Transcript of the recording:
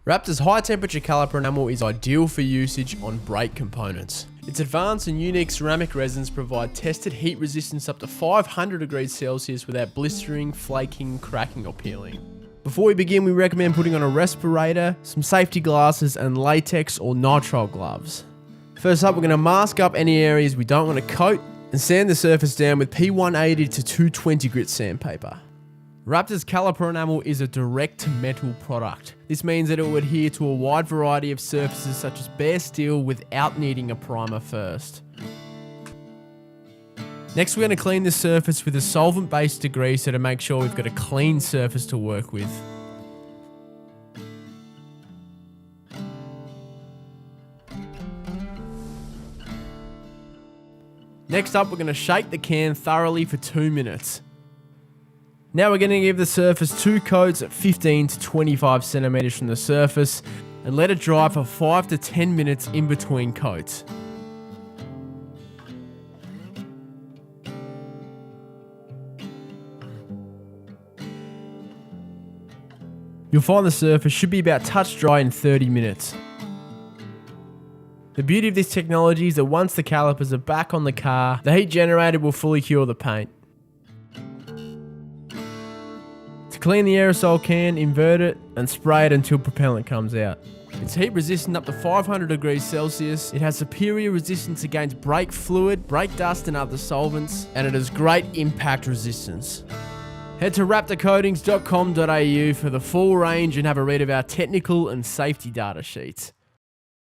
Raptor's high temperature caliper enamel is ideal for usage on brake components. Its advanced and unique ceramic resins provide tested heat resistance up to 500 degrees Celsius without blistering, flaking, cracking or peeling. Before we begin, we recommend putting on a respirator, some safety glasses and latex or nitrile gloves. First up, we're going to mask up any areas we don't want to coat and sand the surface down with P180 to 220 grit sandpaper. Raptor's caliper enamel is a direct metal product. This means that it will adhere to a wide variety of surfaces such as bare steel without needing a primer first. Next, we're going to clean the surface with a solvent-based degreaser to make sure we've got a clean surface to work with. Next up, we're going to shake the can thoroughly for 2 minutes. Now we're going to give the surface 2 coats at 15 to 25 centimeters from the surface and let it dry for 5 to 10 minutes in between coats. You'll find the surface should be about touch dry in 30 minutes. The beauty of this technology is that once the calipers are back on the car, the heat generated will fully cure the paint. To clean the aerosol can, invert it and spray it until propellant comes out. It's heat resistant up to 500 degrees Celsius, it has superior resistance against brake fluid, brake dust and other solvents, and it has great impact resistance. Head to raptorcoatings.com.au for the full range and have a read of our technical and safety data sheets.